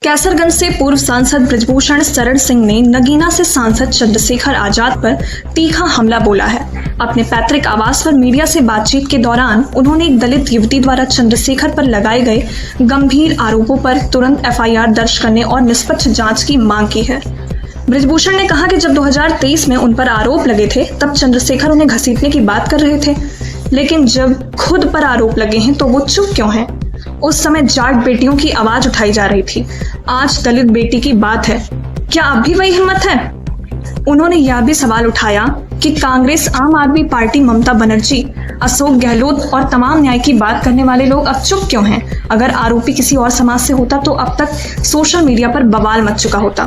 कैसरगंज से पूर्व सांसद ब्रजभूषण शरण सिंह ने नगीना से सांसद चंद्रशेखर आजाद पर तीखा हमला बोला है। अपने पैतृक आवास पर मीडिया से बातचीत के दौरान उन्होंने एक दलित युवती द्वारा चंद्रशेखर पर लगाए गए गंभीर आरोपों पर तुरंत एफआईआर दर्ज करने और निष्पक्ष जांच की मांग की है। ब्रजभूषण ने कहा कि जब 2023 में उन पर आरोप लगे थे तब चंद्रशेखर उन्हें घसीटने की बात कर रहे थे, लेकिन जब खुद पर आरोप लगे हैं तो वो चुप क्यों हैं? उस समय जाट बेटियों की आवाज उठाई जा रही थी, आज दलित बेटी की बात है। क्या अब भी वही हिम्मत है? उन्होंने यह भी सवाल उठाया कि कांग्रेस, आम आदमी पार्टी, ममता बनर्जी, अशोक गहलोत और तमाम न्याय की बात करने वाले लोग अब चुप क्यों हैं? अगर आरोपी किसी और समाज से होता तो अब तक सोशल मीडिया पर बवाल मच चुका होता।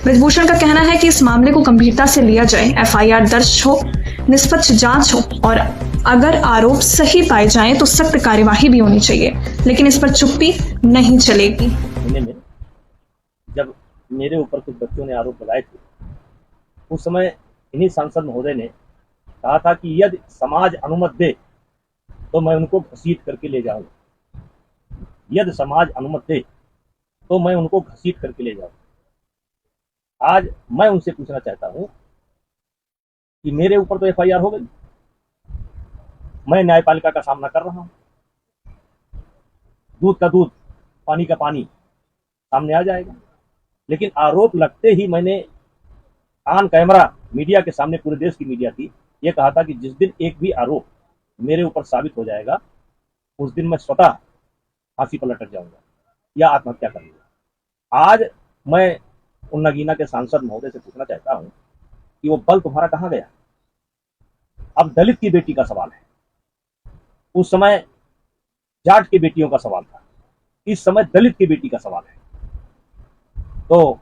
ब्रजभूषण का कहना है कि इस मामले को गंभीरता से लिया जाए, एफआईआर दर्ज हो, निष्पक्ष जांच हो और अगर आरोप सही पाए जाएं तो सख्त कार्यवाही भी होनी चाहिए, लेकिन इस पर चुप्पी नहीं चलेगी। जब मेरे ऊपर कुछ बच्चों ने आरोप लगाए थे, उस समय इन्हीं सांसद महोदय ने कहा था कि यदि समाज अनुमति दे तो मैं उनको घसीट करके ले जाऊंगा, यदि समाज अनुमति दे तो मैं उनको घसीट करके ले जाऊंगा। आज मैं उनसे पूछना चाहता हूं कि मेरे ऊपर तो एफआईआर हो गई, मैं न्यायपालिका का सामना कर रहा हूं, दूध का दूध, पानी का पानी सामने आ जाएगा, लेकिन आरोप लगते ही मैंने ऑन कैमरा मीडिया के सामने, पूरे देश की मीडिया थी, ये कहा था कि जिस दिन एक भी आरोप मेरे ऊपर साबित हो जाएगा उस दिन मैं स्वतः फांसी पर लटक जाऊंगा या आत्महत्या कर लूंगा। आज मैं उन नगीना के सांसद महोदय से पूछना चाहता हूं कि वो बल तुम्हारा कहां गया? अब दलित की बेटी का सवाल है, उस समय जाट की बेटियों का सवाल था, इस समय दलित की बेटी का सवाल है। तो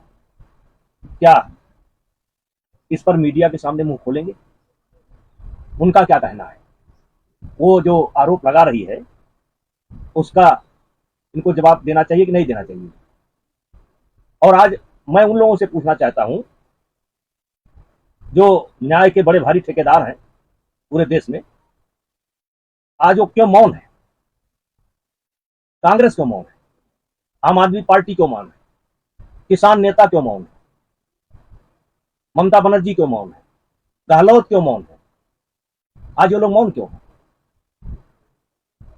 क्या इस पर मीडिया के सामने मुंह खोलेंगे? उनका क्या कहना है? वो जो आरोप लगा रही है उसका इनको जवाब देना चाहिए कि नहीं देना चाहिए? और आज मैं उन लोगों से पूछना चाहता हूं जो न्याय के बड़े भारी ठेकेदार हैं पूरे देश में, आज वो क्यों मौन है? कांग्रेस क्यों मौन है? आम आदमी पार्टी क्यों मौन है? किसान नेता क्यों मौन है? ममता बनर्जी क्यों मौन है? गहलोत क्यों मौन है? आज वो लोग मौन क्यों है?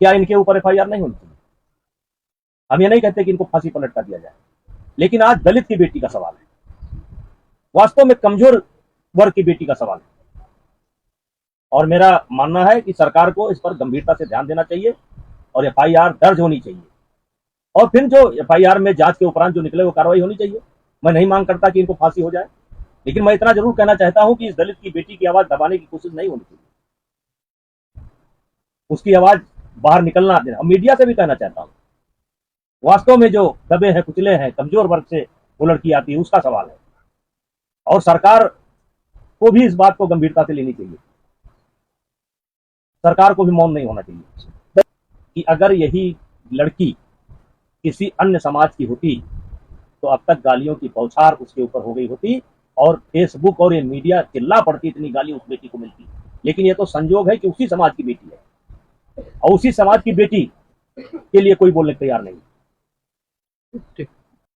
क्या इनके ऊपर एफआईआर नहीं होनी चाहिए? हम ये नहीं कहते कि इनको फांसी पर लटका दिया जाए, लेकिन आज दलित की बेटी का सवाल है, वास्तव में कमजोर वर्ग की बेटी का सवाल है, और मेरा मानना है कि सरकार को इस पर गंभीरता से ध्यान देना चाहिए और एफआईआर दर्ज होनी चाहिए, और फिर जो एफआईआर में जांच के उपरांत जो निकले वो कार्रवाई होनी चाहिए। मैं नहीं मांग करता कि इनको फांसी हो जाए, लेकिन मैं इतना जरूर कहना चाहता हूं कि इस दलित की बेटी की आवाज दबाने की कोशिश नहीं होनी चाहिए, उसकी आवाज बाहर निकलना देना। और मीडिया से भी कहना चाहता हूं, वास्तव में जो दबे हैं, कुचले हैं, कमजोर वर्ग से वो लड़की आती है, उसका सवाल है, और सरकार को भी इस बात को गंभीरता से लेनी चाहिए। सरकार को भी मौन नहीं होना चाहिए कि अगर यही लड़की किसी अन्य समाज की होती तो अब तक गालियों की बौछार उसके ऊपर हो गई होती और फेसबुक और ये मीडिया चिल्ला पड़ती, इतनी गाली उस बेटी को मिलती। लेकिन ये तो संजोग है कि उसी समाज की बेटी है, और उसी समाज की बेटी के लिए कोई बोलने तैयार नहीं।